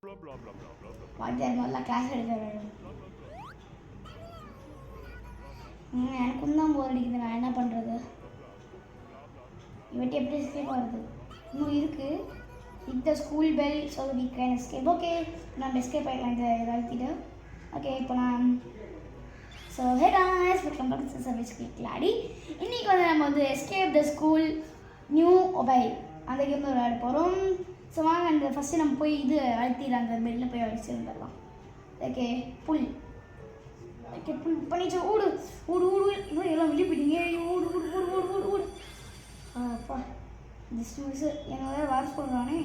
வாத்தியார் நல்லா கிளாஸ் எடுக்கிறாரு. எனக்கும் தான் போர் அடிக்குது. நான் என்ன பண்ணுறது? இவட்டி எப்படி எஸ்கேப் ஆகுது? இன்னும் இருக்குது. It the school bell so we can escape. Okay, நான் எஸ்கேப் ஆகிடலாம் இதை ஏதாவது. ஓகே, இப்போ நான் hey guys, welcome back to service கிளாடி. இன்றைக்கி நம்ம escape the school new mobile அந்த கேம் விளையாட போகிறோம். ஸோ வாங்க, அந்த ஃபஸ்ட்டு நம்ம போய் இது அழுத்திட, அந்த பெல்லில் போய் அடிச்சுருந்துடலாம். ஓகே, புல். ஓகே, புல் பண்ணிச்சு. ஓடு ஓடு ஓடு. இன்னும் எல்லாம் வெளியே போயிட்டீங்க. ஓடு ஓடு ஓடு ஓடு ஓடு ஓடு. அப்பா, ஜஸ்ட் மிஸ். என்னோட வாட்ச் பண்ணுறானே.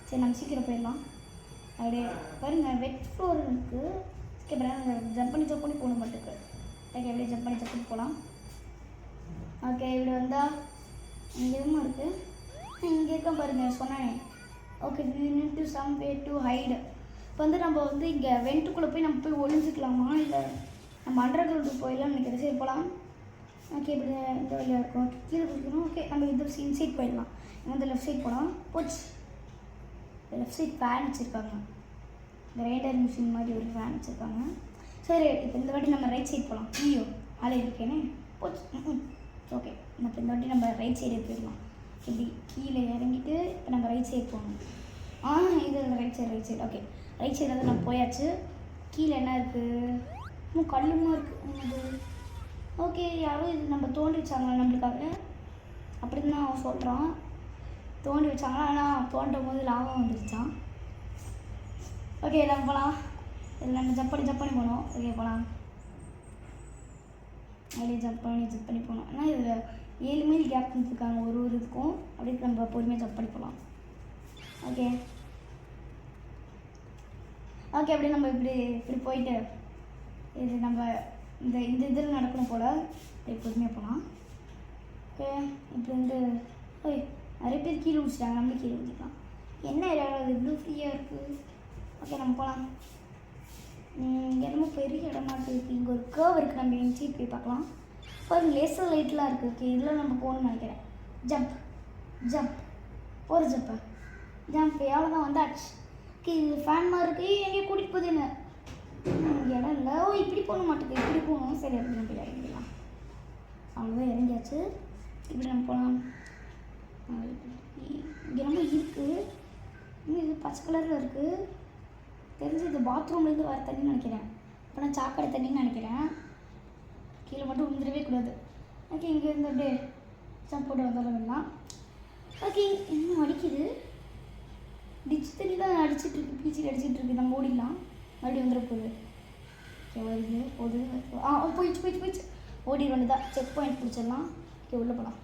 சரி, நம்ம சீக்கிரம் போயிடலாம். அப்படியே பாருங்க, வெட் ஃப்ளோர் இருக்குது. ஜம்ப் பண்ணி போகணும் மட்டுக்கு. ஓகே, அப்படியே ஜம்ப் பண்ணி போகலாம். ஓகே, இப்படி வந்தால் இங்கே எதுவும் இருக்குது. இங்கே இருக்க பாருங்கள், சொன்னானே. Okay, we need to some way to hide. இப்போ நம்ம இங்கே வெண்ட்டுக்குள்ளே போய் நம்ம போய் ஒழிஞ்சிக்கலாமா, இல்லை நம்ம அண்டர் கிரவுண்டுக்கு போயிடலாம் நினைக்கிறேன். சரி, போகலாம். ஓகே, இப்படி இந்த வழியாக இருக்கும். கீழே குடிக்கணும். ஓகே, நம்ம இந்த இன்சைட் போயிடலாம். இந்த லெஃப்ட் சைட் போகலாம். போச்சு. லெஃப்ட் சைட் ஃபேன் வச்சுருக்காங்க. கிரைண்டர் மிஷின் மாதிரி ஒரு ஃபேன் வச்சுருக்காங்க. சரி, இப்போ இந்த வாட்டி நம்ம ரைட் சைட் போகலாம். ஐயோ, ஆளே இருக்கேனே. போச்சு. ஓகே, இப்போ இந்த வாட்டி நம்ம ரைட் சைடே போயிடலாம். இப்படி கீழே இறங்கிட்டு இப்போ நம்ம ரைட் சைடு போகணும். இது right side. Okay, right side வந்து நம்ம போயாச்சு. கீழே என்ன இருக்குது? இன்னும் கல்லுமா இருக்குது. ஓகே, யாரும் இது நம்ம தோண்டி வச்சாங்களா நம்மளுக்காக அப்படின்னு தான் அவன் சொல்கிறான். தோண்டி வச்சாங்களா, ஆனால் தோண்டும் போது லாபம் வந்துருச்சான். ஓகே, நம்ம போகலாம். இதில் நம்ம ஜம்ப் பண்ணி போகணும். ஓகே, போகலாம். அப்படியே ஜம்ப் பண்ணி போகணும். ஏன்னா இதில் 7 மீல் கேப் கொடுத்துருக்காங்க ஒரு இதுக்கும். அப்படியே நம்ம பொறுமையாக ஜம்ப் பண்ணி போகலாம். ஓகே, அப்படியே நம்ம இப்படி போயிட்டு இது நம்ம இந்த இதில் நடக்கணும் போல். அப்படியே பொறுமையாக போகலாம். ஓகே, இப்படி ஓய், நிறைய பேர் கீழே விடிச்சிட்டாங்க. நம்மளும் கீழே விடிக்கலாம். என்ன இடம் இவ்வளோ ஃப்ரீயாக இருக்குது? ஓகே, நம்ம போகலாம். என்னமோ பெரிய இடமா இருக்குது. இங்கே ஒரு கேர்வ் இருக்குது. நம்ம எங்கேயும் போய் பார்க்கலாம். ஒரு லேசர் லைட்லாம் இருக்குது. ஓகே, இதில் நம்ம போகணும்னு நினைக்கிறேன். ஜம்ப் ஒரு ஜம்ப் எவ்வளோதான் வந்தாச்சு. ஓகே, இது ஃபேன் மாதிரி இருக்குது. எங்கேயும் கூட்டிகிட்டு போகுது என்ன? இடம் இல்லை. ஓ, இப்படி போக மாட்டேங்குது. இப்படி போகணும். சரி, அப்படி நம்ம இறங்கிடலாம். அவ்வளோதான், இறங்கியாச்சு. இப்படி நம்ம போகலாம். இங்கே ரொம்ப இருக்குது. இன்னும் இது பச்சை கலரில் இருக்குது. தெரிஞ்சு இது பாத்ரூம்லேருந்து வர தண்ணின்னு நினைக்கிறேன். இப்போ நான் சாக்கடை தண்ணின்னு நினைக்கிறேன். கீழே மட்டும் விழுந்துடவே கூடாது. ஓகே, இங்கேருந்து அப்படியே ஜம்ப் போட்டு வந்தாலும் வேணாம். ஓகே, இன்னும் அடிக்குது. டிச்சு தண்ணி தான் அடிச்சிட்ருக்கு. பீச்சில் அடிச்சிட்ருக்கு. நம்ம ஓடிடலாம். மறுபடியும் வந்துட போகுது. ஓகே, வருது போயிடுச்சு. ஓடிட வேண்டியதான். செக் பாயிண்ட் பிடிச்சிடலாம். ஓகே, உள்ளே போகலாம்.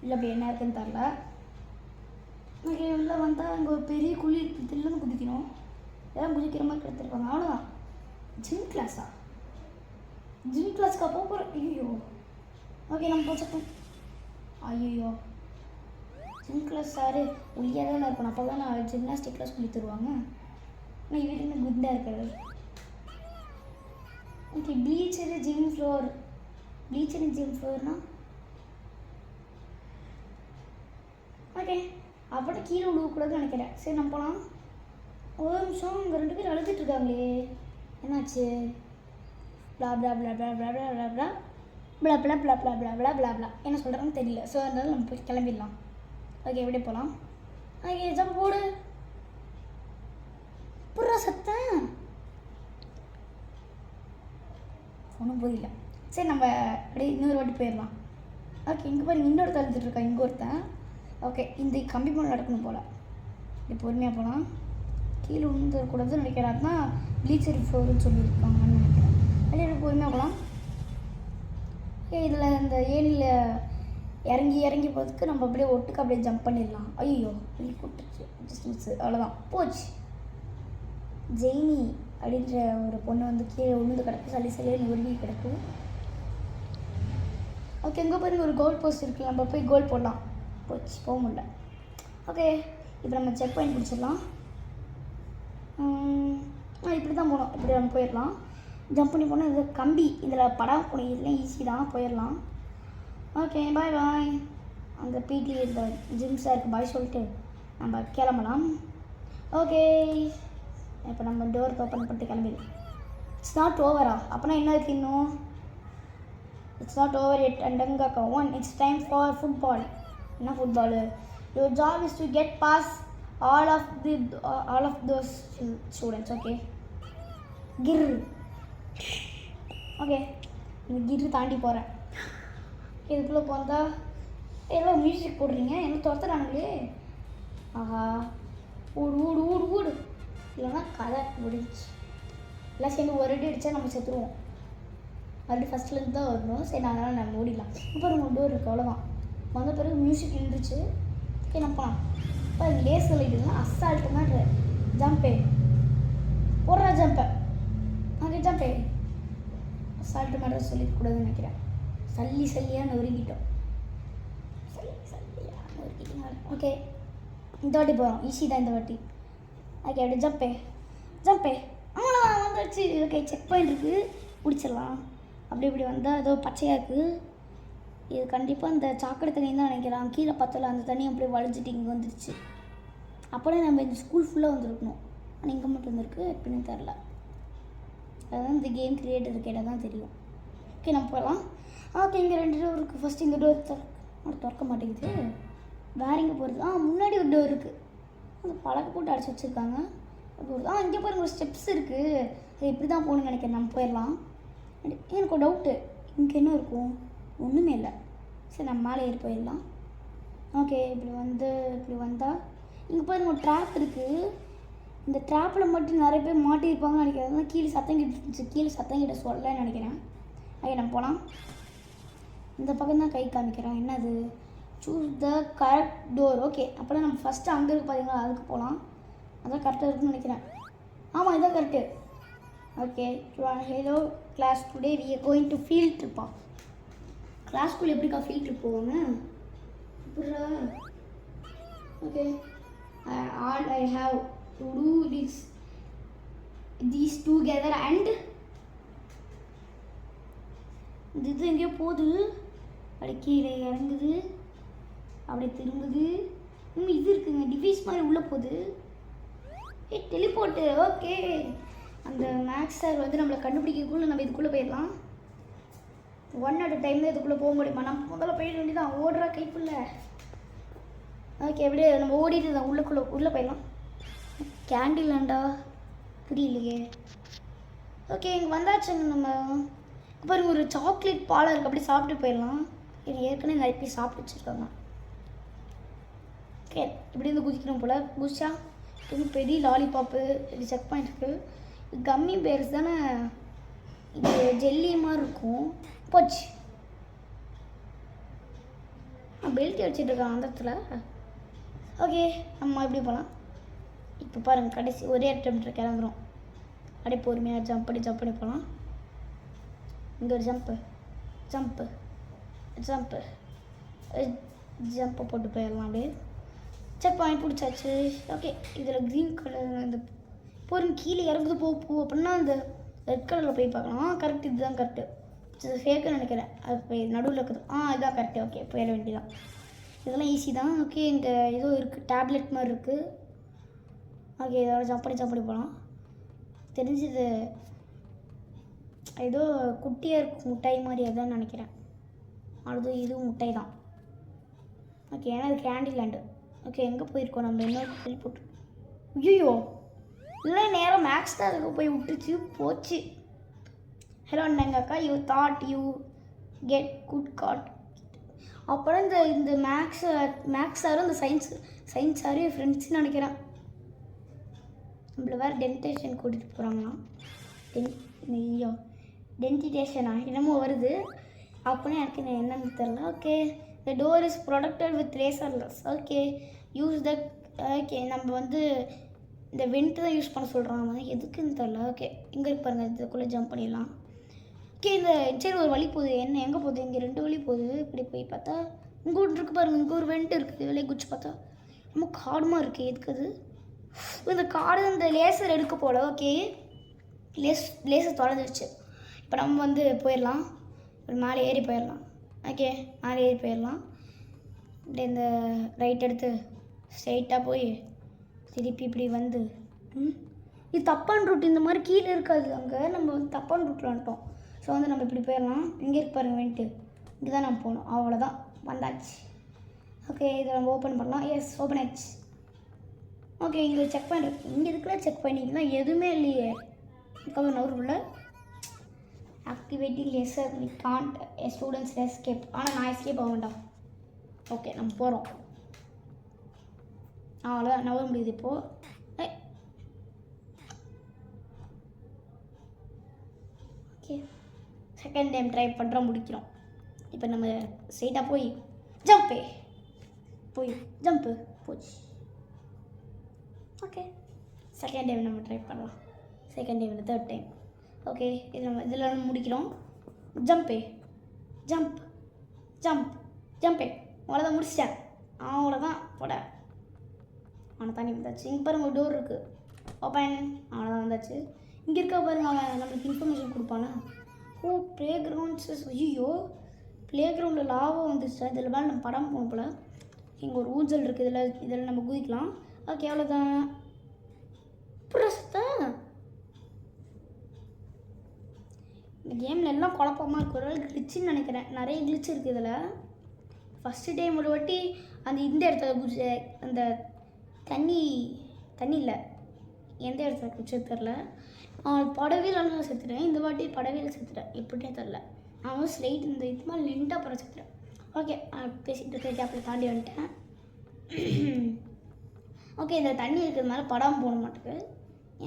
இல்லை, அப்படி என்ன இருக்குன்னு தரல. ஓகே, உள்ளே வந்தால் அங்கே ஒரு பெரிய குழி இருக்குது. இதுலேருந்து குதிக்கணும். எல்லாம் குதிக்கிற மாதிரி எடுத்துருப்பாங்க. அவ்வளோதான். ஜிம் கிளாஸ்க்கா போக போகிறோம். ஐயோ, ஓகே, நம்ம போச்சப்போம். ஐயோ, ஜிம் கிளாஸ் சார் ஒளியாக தான் இருக்கணும். அப்போ தான் நான் ஜிம்னாஸ்டிக் கிளாஸ் சொல்லி தருவாங்க. ஆனால் இவர் என்ன குண்டாக இருக்கிறது? ஓகே, ப்ளீச்சரு ஜிம் ஃப்ளோர்னா ஓகே, அப்படி கீழே விழுவக்கூடாதுன்னு நினைக்கிறேன். சரி, நம்ம போகலாம். ஒரு நிமிஷம், இங்கே 2 பேர் அழுதுட்டு இருக்காங்களே, என்னாச்சு? ப்ளா ப்ளா ப்ளா ப்ளா ப்ளா ப்ளா ப்ளா ப்ளா ப்ளா ப்ளா ப்ளா ப்ளா ப்ளா ப்ளா ப்ளா ப்ளா என்ன சொல்கிறாங்கன்னு தெரியல. ஸோ அதனால நம்ம போய் கிளம்பிடலாம். ஓகே, எப்படி போகலாம்? ஓகே, ஜம்ப் போடு. புறா சத்தம் ஒன்றும் புரியல. சரி, நம்ம அப்படியே இன்னொரு வாட்டி போயிடலாம். ஓகே, இங்கே பாருங்க, இன்னொருத்த அழுதுட்டுருக்கா. இங்கே ஒருத்தன். ஓகே, இந்த கம்பி மேலே நடக்கணும் போல். இப்படி பொறுமையாக போகலாம். கீழே விழுந்துடக்கூடாதுன்னு நினைக்கிறேன். அதுதான் ப்ளீச்சர் ஃப்ளோர்னு சொல்லியிருக்காங்கன்னு நினைக்கிறேன். அப்படியே பொறுமையாக போகலாம். ஓகே, இதில் இந்த ஏணியில் இறங்கி போகிறதுக்கு நம்ம அப்படியே ஒட்டுக்கு அப்படியே ஜம்ப் பண்ணிடலாம். ஐயோ, வெளியே கூட்டுச்சு. Just miss. அவ்வளோதான், போச்சு. ஜெயினி அப்படின்ற ஒரு பொண்ணு கீழே விழுந்து கிடக்கு. சளியே உருவி கிடக்கு. ஓகே, எங்கே பாருங்க ஒரு கோல் போஸ்ட் இருக்குது. நம்ம போய் கோல் போடலாம். போச்சு, போக முடியல. ஓகே, இப்போ நம்ம செக் பாயிண்ட் பிடிச்சிடலாம். இப்படி தான் போகணும். இப்படி நம்ம போயிடலாம். ஜம்ப் பண்ணி போனால் இது கம்பி. இதில் படம் போகணும். இதெல்லாம் ஈஸி தான், போயிடலாம். ஓகே, பாய். அங்கே பிடி இந்த ஜிம் சாருக்கு பாய் சொல்லிட்டு நம்ம கிளம்பலாம். ஓகே, டோர் ஓப்பன் பண்ணிட்டு கிளம்பிடு. இட்ஸ் நாட் ஓவரா? அப்போனா என்ன இருக்கு இன்னும்? இட்ஸ் நாட் ஓவர் எட் அண்டங்காக்கா. It's time for football. என்ன football? Your job is to get pass all of those students. Okay, கிர். ஓகே, இந்த கிர் தாண்டி போகிறேன். இதுக்குள்ளே போந்தா ஏதோ மியூசிக் போடுறீங்க, என்ன துரத்துறானுங்களே. ஆஹா, ஊடு ஊடு ஊடு ஊடு. இல்லைன்னா கதை முடிஞ்சு எல்லாம் சேர்ந்து ஒரு அடி அடித்தா நம்ம செத்துருவோம். மறுபடியும் ஃபஸ்ட்லேருந்து தான் வரணும். சரி, அதனால் நம்ம ஓடிடலாம். இப்போ நம்ம டோர் இருக்குது, அவ்வளோதான். வந்த பிறகு மியூசிக் நின்றுச்சு. ஓகே, நம்ம போகலாம். இப்போ லேஸ் சொல்லிட்டுலாம் அசால்ட்டு மாதிரி ஜம்பே போடுறா ஜம்பை. அங்கே ஜம்பே அசால்ட்டு மாதிரி சொல்லிக்கூடாதுன்னு நினைக்கிறேன். சல்லியாக நொறுக்கிட்டோம். சல்லியாக நொறுக்கிட்டோம். ஓகே, இந்த வாட்டி போகிறோம். ஈஸி தான் இந்த வாட்டி. ஓகே, அப்படி ஜம்பே அவ்வளோதான் வந்துடுச்சு. ஓகே, செக் பாயிண்ட் இருக்குது, பிடிச்சிடலாம். அப்படி இப்படி வந்தால் ஏதோ பச்சையாக இருக்குது. இது கண்டிப்பாக இந்த சாக்கடை தண்ணி தான் நினைக்கிறான். கீழே பார்த்தல அந்த தண்ணி அப்படியே வளைஞ்சிட்டு இங்கே வந்துடுச்சு. அப்படியே நம்ம இந்த ஸ்கூல் ஃபுல்லாக வந்துருக்கணும். ஆனால் இங்கே மட்டும் வந்துருக்கு, எப்படின்னு தெரில. அதான் இந்த கேம் கிரியேட்டர் கேட்டால் தான் தெரியும். ஓகே, நம்ம போகலாம். ஓகே, இங்கே 2 டோர் இருக்குது. ஃபஸ்ட்டு இந்த டோர் திறக்க மாட்டேங்குது. வேற இங்கே போகிறது. முன்னாடி ஒரு டோர் இருக்குது. அந்த பழக்க போட்டு அடைச்சி வச்சுருக்காங்க. இங்கே பாருங்க, ஒரு ஸ்டெப்ஸ் இருக்குது. அது இப்படி தான் போகணுன்னு நினைக்கிறேன். நம்ம போயிடலாம். எனக்கு ஒரு டவுட்டு, இங்கே என்ன இருக்கும்? ஒன்றுமே இல்லை. சரி, நம்ம மேலே ஏறி போயிடலாம். ஓகே, இப்படி வந்தால் இங்கே பாருங்க ஒரு ட்ராப் இருக்குது. இந்த ட்ராப்பில் மட்டும் நிறைய பேர் மாட்டியிருப்பாங்கன்னு நினைக்கிறேன். அதான் கீழே சத்தம் கிட்ட சொல்லலைன்னு நினைக்கிறேன். ஓகே, நம்ம போகலாம். இந்த பக்கம் தான் கை காமிக்கிறேன். என்னது? Choose the correct door. Okay, அப்போலாம் நம்ம ஃபஸ்ட்டு அங்கே இருக்கு பார்த்தீங்களா, அதுக்கு போகலாம். அதான் கரெக்டாக இருக்குன்னு நினைக்கிறேன். ஆமாம், இதுதான் correct. Okay, hello class, today we are going to field ட்ரிப்பா. கிளாஸ்க்குள்ளே எப்படிக்கா ஃபீல்ட் ட்ரிப் போவாங்க? எப்படா? Okay, all I have to do these together and இது எங்கேயோ போகுது. அப்படி கீழே இறங்குது, அப்படியே திரும்புது. இது இருக்குங்க, டிவைஸ் மாதிரி உள்ளே போகுது. டெலிபோர்ட்டு. ஓகே, அந்த மேக்ஸ் சார் வந்து நம்மளை கண்டுபிடிக்கக்குள்ளே நம்ம இதுக்குள்ளே போயிடலாம். 1 at a time தான் இதுக்குள்ளே போக முடியுமா? நம்ம முதல்ல போயிட வேண்டியதான். ஓடுறா கைப்புள்ள. ஓகே, எப்படியே நம்ம ஓடிட்டு தான் உள்ளே போயிடலாம். கேண்டிலாண்டா புரியலையே. ஓகே, இங்கே வந்தாச்சுங்க. நம்ம பாருங்க, ஒரு சாக்லேட் பாலம் இருக்குது, அப்படி சாப்பிட்டு போயிடலாம். இது ஏற்கனவே நிறைய பேர் சாப்பிட்டு வச்சுருக்காங்க. ஓகே, இப்படி இருந்து குதிக்கணும் போல். குதிச்சா இன்னும் பெரிய லாலிபாப்பு. இது செக் பாயிண்ட் இருக்குது. கம்மி பேர்ஸ் தானே, இது ஜெல்லி மாதிரி இருக்கும். போச்சு. பெல்ட் வச்சுட்ருக்கான் அந்த இடத்துல. ஓகே, நம்ம எப்படி போகலாம்? இப்போ பாருங்கள், கடைசி ஒரே அட்டெம்ப்ட் கிளம்புறோம். அப்படியே பொறுமையாக ஜம்ப் பண்ணி போகலாம். இங்கே ஒரு ஜம்ப்பை போட்டு போயிடலாம். அப்படியே செக் பாயிண்ட் பிடிச்சாச்சு. ஓகே, இதில் க்ரீன் கலர் இந்த பொருள் கீழே இறங்குது போ அப்படின்னா அந்த ரெட் கலரில் போய் பார்க்கலாம். கரெக்ட், இதுதான் கரெக்டு. இது ஃபேக்குன்னு நினைக்கிறேன். அது போய் நடுவில் இருக்குது. இதுதான் கரெக்டு. ஓகே, போயிட வேண்டியதான். இதெல்லாம் ஈஸி தான். ஓகே, இங்கே ஏதோ இருக்குது, டேப்லெட் மாதிரி இருக்குது. ஓகே, இதோட ஜம்ப் பண்ணி போகலாம். தெரிஞ்சது ஏதோ குட்டியாக இருக்கும் முட்டாய் மாதிரி, அதான் நினைக்கிறேன். இதுவும் முட்டாய் தான். ஓகே, ஏன்னா அது கேண்டிலாண்டு. ஓகே, எங்கே போயிருக்கோம் நம்ம? என்ன போட்டு? ஐயோ, இல்லை, நேரம் மேக்ஸ் தான் அதுக்கு போய் விட்டுச்சு. போச்சு. ஹலோ அண்ணங்காக்கா, you thought you get good caught. அப்புறம் இந்த மேக்ஸ் சாரும் இந்த சயின்ஸ் சாரும் என் ஃப்ரெண்ட்ஸ்ன்னு நினைக்கிறேன். நம்மள வேறு டென்டேஷன் கூட்டிகிட்டு போகிறாங்களாம். ஐயோ, டென்டிடேஷனா என்னமோ வருது. அப்படின்னா எனக்கு என்னன்னு தெரில. Okay, the door is protected with lasers. Okay, use the. Okay, நம்ம வந்து இந்த வெண்ட்டு தான் யூஸ் பண்ண சொல்கிறாங்க. எதுக்குன்னு தெரில. ஓகே, இங்கே இருக்கு பாருங்கள், இதுக்குள்ளே ஜம்ப் பண்ணிடலாம். ஓகே, இந்த சரி ஒரு வழி போகுது. எங்கே போகுது? இங்கே 2 வழி போகுது. இப்படி போய் பார்த்தா இங்கே ஒன்று இருக்குது பாருங்கள். இங்கே ஒரு வெண்ட் இருக்குது. வெளியே குச்சி பார்த்தா நம்ம காடுமா இருக்குது. எதுக்கு அது? இந்த காடு இந்த லேசர் எடுக்க போல. ஓகே, லேசர் தொலைஞ்சிருச்சு. இப்போ நம்ம வந்து போயிடலாம். மேலே ஏறி போயிடலாம். ஓகே, மேலே ஏறி போயிடலாம். இப்படி இந்த ரைட் எடுத்து ஸ்ட்ரைட்டாக போய் திருப்பி இப்படி வந்து இது தப்பான ரூட், இந்த மாதிரி கீழே இருக்காது. அங்கே நம்ம வந்து தப்பான ரூட்டில் வந்துட்டோம். ஸோ வந்து நம்ம இப்படி போயிடலாம். இங்கே இருக்கு பாருங்க வெண்ட்டு, இங்கே தான் நம்ம போகணும். அவ்வளோதான், வந்தாச்சு. ஓகே, இதை நம்ம ஓப்பன் பண்ணலாம். எஸ், ஓப்பன் ஆயிடுச்சு. ஓகே, இங்கே செக் பாயிண்ட் இருக்குது. இங்கே இருக்கிற செக் பாயிண்ட் தான் எதுவுமே இல்லையே. கவர் நவருக்குள்ள activating laser we can't students escape. ஆனால் நான் எஸ்கேப் ஆக வேண்டாம். ஓகே, நம்ம போகிறோம். அவ்வளோதான், நவர முடியுது இப்போது. ஓகே, செகண்ட் டைம் ட்ரை பண்ணுறோம், முடிக்கிறோம். இப்போ நம்ம ஸ்ட்ரெயிட்டாக போய் ஜம்ப்பு போச்சு. ஓகே, செகண்ட் டைம் நம்ம ட்ரை பண்ணலாம். செகண்ட் டைம் இல்லை, தேர்ட் டைம். ஓகே, இது நம்ம இதில் முடிக்கிறோம். ஜம்பே அவ்வளோதான், முடிச்சிட்டேன். அவ்வளோதான் போட. ஆனால் தண்ணி வந்தாச்சு. இங்கே பாருங்க டோர் இருக்குது, ஓப்பன். அவ்வளோதான் வந்தாச்சு. இங்கே இருக்க பாருங்க, அவன் நம்மளுக்கு இன்ஃபர்மேஷன் கொடுப்பானா. ஓ, ப்ளே கிரவுண்ட்ஸ். ஐயோ, ப்ளே கிரவுண்டில் லாவா வந்துச்சு. இதில் மேலே நம்ம படம் போகணும் போல். இங்கே ஒரு ஊஞ்சல் இருக்குது, இதில் நம்ம குதிக்கலாம். ஓகே, அவ்வளோதான். புரஸ்தா இந்த கேமில் எல்லாம் குழப்பமாக இருக்கு. ஒரு கிளிச்சுன்னு நினைக்கிறேன், நிறைய கிளிச்சு இருக்குது இதில். ஃபஸ்ட்டு டைம் ஒரு வாட்டி இந்த இடத்துல அந்த தண்ணி இல்லை, எந்த இடத்துல குடிச்சது தெரில. படவிலாம் செத்துட்டேன். இந்த வாட்டி படவியில் செத்துட்டேன், எப்படின்னே தெரில. நான் ஸ்லைட் இந்த இது மாதிரி லெண்டாக படம் செத்துட்டேன். ஓகே, பேசிட்டு போயிட்டு அப்படி தாண்டி வந்துட்டேன். ஓகே, இந்த தண்ணி இருக்கிறதுனால படம் போட மாட்டேங்குது.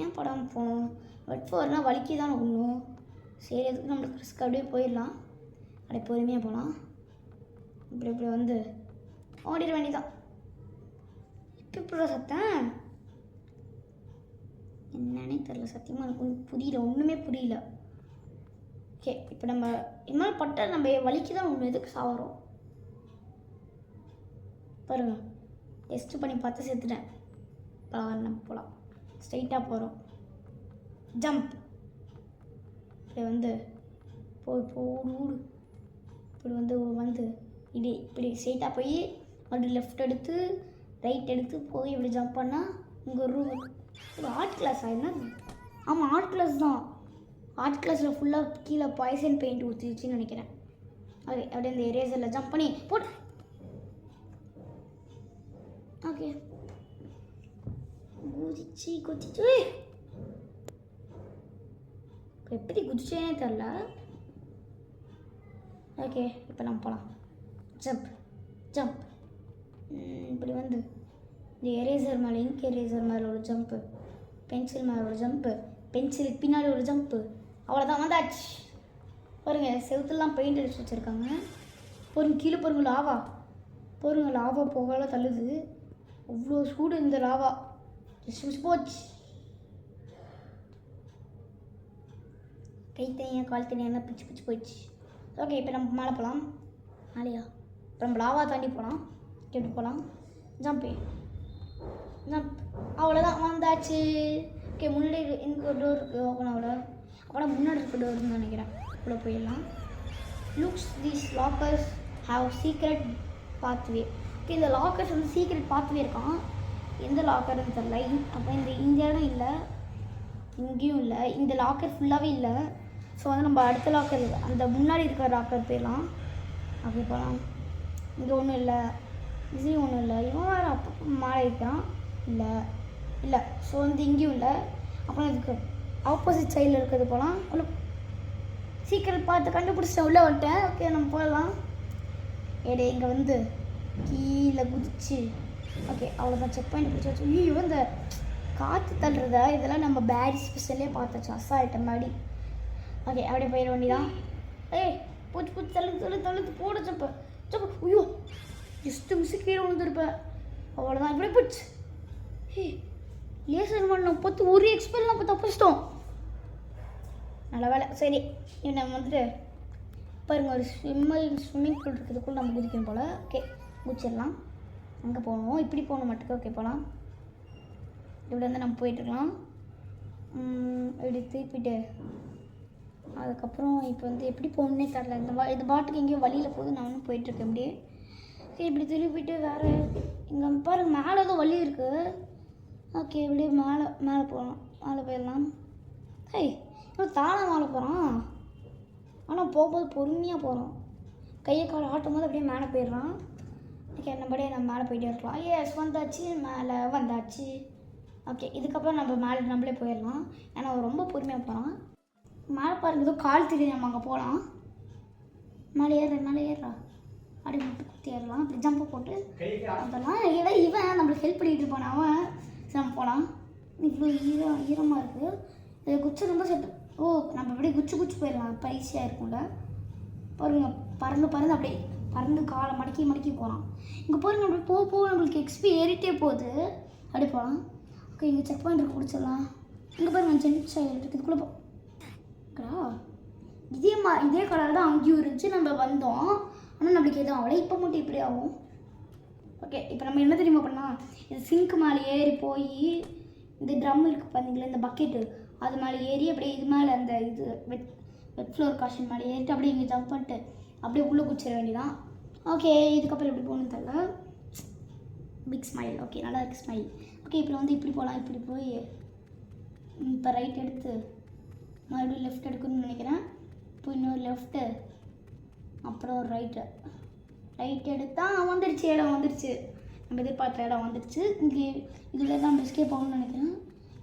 ஏன் படம் போகணும்? பட் ஃபோர்னால் வலிக்கி தான் ஒன்றும். சரி, எதுக்கு நம்மளுக்கு ரிஸ்க் அப்படியே போயிடலாம். அப்படியே பொறுமையாக போகலாம். இப்படி வந்து ஓடிட வேண்டியதான். இப்போ சத்தம் என்னன்னே தெரில, சத்தியமாக எனக்கு ஒன்றும் புரியல, ஒன்றுமே புரியல. ஓகே, இப்போ நம்ம இனிமேல் பட்ட நம்ம வலிக்கு தான் ஒன்று எதுக்கு சாவறோம் பாருங்க. டெஸ்ட் பண்ணி பார்த்து செத்துட்டேன். நம்ம போகலாம், ஸ்ட்ரைட்டாக போகிறோம். ஜம்ப். இப்படி வந்து போடு. இப்படி வந்து இப்படி ஸ்ட்ரைட்டாக போய் அப்படி லெஃப்ட் எடுத்து ரைட் எடுத்து போய் இப்படி ஜம்ப் பண்ணால் இங்கே ஒரு ரூம். ஒரு ஆர்ட் கிளாஸா என்ன? ஆமாம், ஆர்ட் கிளாஸ் தான். ஆர்ட் கிளாஸில் ஃபுல்லாக கீழே பாய்சன் பெயிண்ட் ஊற்றிடுச்சின்னு நினைக்கிறேன். ஓகே, அப்படியே இந்த எரேசரில் ஜம்ப் பண்ணி போட்டு. ஓகே, குதிச்சு எப்படி குதிச்சேனே தெரில. ஓகே, இப்போ நம்ம போகலாம். ஜம்ப். இப்படி வந்து இந்த எரேசர் மேலே, இங்க் எரேசர் மேலே ஒரு ஜம்ப்பு, பென்சில் மேலே ஒரு ஜம்ப்பு, பென்சிலுக்கு பின்னாடி ஒரு ஜம்ப்பு. அவ்வளோதான், வந்தாச்சு. பாருங்கள், செவுத்துலாம் பெயிண்ட் அடிச்சு வச்சுருக்காங்க. பாருங்க, கீழே பாருங்க லாவா போகால தள்ளுது. அவ்வளோ சூடு இந்த லாவா. போச்சு. கை தனியாக கால் தனியாக பிச்சு போயிடுச்சு. ஓகே, இப்போ நம்ம மேலே போகலாம். மேலேயா? இப்போ நம்ம லாவா தாண்டி போகலாம். எப்படி போகலாம்? ஜம்ப். அவ்வளோதான், வந்தாச்சு. ஓகே, முன்னாடி எனக்கு ஒரு டோர் இருக்குது, ஓப்பன் ஆகல. அப்புறம் முன்னாடி இருக்க டோர்னு நினைக்கிறேன். இவ்வளோ போயிடலாம். Looks these lockers have secret pathway. Okay, இந்த லாக்கர்ஸ் வந்து சீக்ரெட் பாத்வே இருக்கான். எந்த லாக்கர்னு தெரில. அப்போ இந்த இடம் இல்லை, இங்கேயும் இல்லை. இந்த லாக்கர் ஃபுல்லாகவே இல்லை. ஸோ வந்து நம்ம அடுத்த லாக்கர், அந்த முன்னாடி இருக்கிற லாக்கர் போயிடலாம். அப்படி போகலாம். இங்கே ஒன்றும் இல்லை, இதுலேயும் ஒன்றும் இல்லை. இவன் வேறு அப்பப்போ மாலை இருக்கான். இல்லை. ஸோ வந்து இங்கேயும் இல்லை. அப்புறம் இதுக்கு ஆப்போசிட் சைடில் இருக்கிறது போகலாம். உள்ள சீக்கிரம் பார்த்து கண்டுபிடிச்சிட்டேன், உள்ளே வந்துட்டேன். ஓகே, நம்ம போகலாம். இங்கே வந்து கீழே குதிச்சு. ஓகே, அவ்வளோதான், செக் பாயிண்ட் பிடிச்சாச்சு. ஐயோ, இந்த காற்று தள்ளுறதா இதெல்லாம் நம்ம பேரி ஸ்பெஷல்லே பார்த்தாச்சு, அசால்ட்ட மாதிரி. ஓகே, அப்படியே போயிட வேண்டியதான். பூச்சி தள்ளுது போட சப்ப. ஐயோ, ஜஸ்ட்டு மிஸ்ஸு கீழே விழுந்துருப்பேன். அவ்வளோதான், இப்படி போச்சு. லேசர் பண்ணோம் பார்த்து ஒரு எக்ஸ்பெல் நம்ம தப்பிச்சிட்டோம். நல்ல வேலை. சரி, நம்ம வந்துட்டு பாருங்கள், ஒரு ஸ்விம்மிங் பூல் இருக்கிறதுக்குள்ள நம்ம குதிக்கணும் போல். ஓகே, குதிச்சிடலாம். அங்கே போகணும், இப்படி போகணும் மட்டுக்கு. ஓகே, போகலாம். இப்படி வந்து நம்ம போயிட்டுருக்கலாம். இப்படி திருப்பிட்டு அதுக்கப்புறம் இப்போ வந்து எப்படி போகணுன்னே தரல. இந்த பாட்டுக்கு எங்கேயோ வழியில் போகுது, நான் ஒன்றும் போயிட்டுருக்கேன் அப்படியே. ஓகே, இப்படி திருப்பிட்டு வேறு இங்கே பாருங்கள், மேலே ஏதோ வழி இருக்குது. ஓகே, இப்படியே மேலே போகலாம். மேலே போயிடலாம். ஹே இன்னும் தானே மேலே போகிறான். ஆனால் போகும்போது பொறுமையாக போகிறோம். கையை கால் ஆட்டும் போது அப்படியே மேலே போயிடுறான். ஓகே என்னபடியே நம்ம மேலே போயிட்டே இருக்கலாம். எஸ் வந்தாச்சு, மேலே வந்தாச்சு. ஓகே இதுக்கப்புறம் நம்ம மேலே நம்மளே போயிடலாம். ஏன்னா அவன் ரொம்ப பொறுமையாக போகிறான். மேலே பாருங்க ஏதோ கால் தெரியுது, நம்ம அங்கே போகலாம். மேலே ஏறுறா அப்படி மட்டும் குத்தி ஏறலாம். அப்படி ஜம்பை போட்டு அதெல்லாம் ஏன்னா இவன் நம்மளுக்கு ஹெல்ப் பண்ணிகிட்டு இருப்பான். அவன் நம்ம போகலாம். இவ்வளோ ஈரமாக இருக்குது. இது குச்சி ரொம்ப செட்டு. ஓ நம்ம அப்படியே குச்சி போயிடலாம். இப்போ ஈஸியாக இருக்கும்ல. பாருங்க பறந்து அப்படியே பறந்து காலை மடக்கி போகிறான். இங்கே பாருங்க அப்படி போக நம்மளுக்கு எக்ஸ்பி ஏறிட்டே போகுது. அப்படி போகலாம். ஓகே இங்கே செக் பாயிண்ட் குடிச்சிடலாம். இங்கே பாருங்க ஜென்ட் சைடு இருக்குது. இதுக்குள்ளே போகிறா. இதே கலர் தான் அங்கேயும் இருந்துச்சு. நம்ம வந்தோம் ஆனால் நம்மளுக்கு எதுவும் அவ்வளோ இப்போ மட்டும் இப்படி ஆகும். ஓகே இப்போ நம்ம என்ன தெரியுமா பண்ணலாம், இது சிங்க்கு மேலே ஏறி போய் இந்த ட்ரம் இருக்குது பார்த்தீங்களா, இந்த பக்கெட்டு அது மேலே ஏறி அப்படியே இது மேலே அந்த இது வெட் ஃப்ளோர் காஷன் மேலே ஏறிட்டு அப்படியே இங்கே ஜம்ப் பண்ணிட்டு அப்படியே உள்ளே குச்சிட வேண்டியதான். ஓகே இதுக்கப்புறம் எப்படி போகணுன்னு தெரியல. Big smile. ஓகே நல்லா இருக்குது ஸ்மைல். ஓகே இப்போ வந்து இப்படி போகலாம். இப்படி போய் இப்போ ரைட் எடுத்து மறுபடியும் லெஃப்ட் எடுக்கணும்னு நினைக்கிறேன். இப்போ இன்னொரு லெஃப்ட்டு அப்புறம் ஒரு ரைட் எடுத்தால் வந்துடுச்சு. இடம் வந்துடுச்சு. நம்ம எதிர்பார்த்த இடம் வந்துடுச்சு. இங்கே இதில் தான் எஸ்கேப் ஆகணும்னு நினைக்கிறேன்.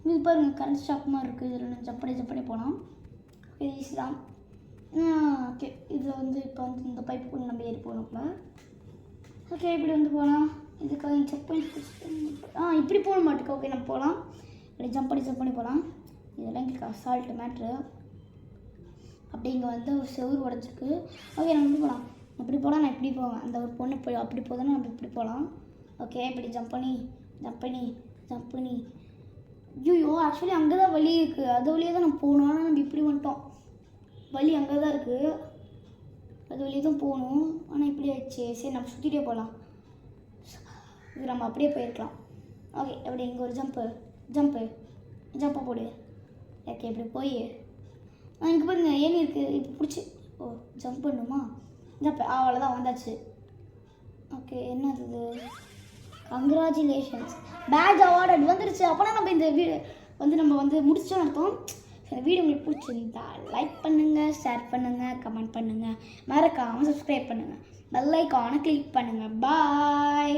இது பாருங்கள் கரண்ட் ஸ்டாக் மாதிரி இருக்குது. இதில் ஜப்படி போகலாம். இது ஈஸி தான். ஓகே இது வந்து இப்போ வந்து இந்த பைப்பு கூட நம்ம ஏறி போகணும்ல. ஓகே இப்படி வந்து போகலாம். இதுக்காக செக் பாயிண்ட் இப்படி போக மாட்டேங்க. ஓகே நம்ம போகலாம். இப்படி ஜம்ப் பண்ணி போகலாம். இதெல்லாம் எங்களுக்கு அசால்ட்டு மேட்ரு. அப்படி இங்கே வந்து ஒரு செவுறு உடஞ்சிருக்கு. ஓகே நம்ம இப்படி போகலாம். நான் இப்படி போவேன். அந்த ஒரு பொண்ணு போய் அப்படி போதுன்னா நம்ம இப்படி போகலாம். ஓகே இப்படி ஜம்ப் பண்ணி ஐயோ ஆக்சுவலி அங்கே தான் வழி இருக்குது. அது வழியாக தான் நம்ம போகணும். ஆனால் நம்ம இப்படி வந்துட்டோம். வழி அங்கே தான் இருக்குது. அது வழியாக தான் போகணும். ஆனால் இப்படி ஆயிடுச்சு. சரி நம்ம சுற்றிட்டே போகலாம். இது நம்ம அப்படியே போயிருக்கலாம். ஓகே அப்படி இங்கே ஒரு ஜம்ப்பை போடு. ஓகே இப்படி போய் இங்கே பாருங்க ஏனி இருக்குது. இப்போ பிடிச்சி ஜம்ப் பண்ணுமா? ஜம்ப் அவ்வளோதான் வந்தாச்சு. ஓகே என்னது இது? கங்க்ராச்சுலேஷன்ஸ் பேட்ச் அவார்டு வந்துருச்சு. அப்போனா நம்ம இந்த வீடியோ வந்து நம்ம வந்து முடிச்சோன்னு அர்த்தம். இந்த வீடியோ உங்களுக்கு பிடிச்சிருந்தா லைக் பண்ணுங்கள், ஷேர் பண்ணுங்கள், கமெண்ட் பண்ணுங்கள், மறக்காமல் சப்ஸ்கிரைப் பண்ணுங்கள், பெல் ஐகானை கிளிக் பண்ணுங்கள். பாய்.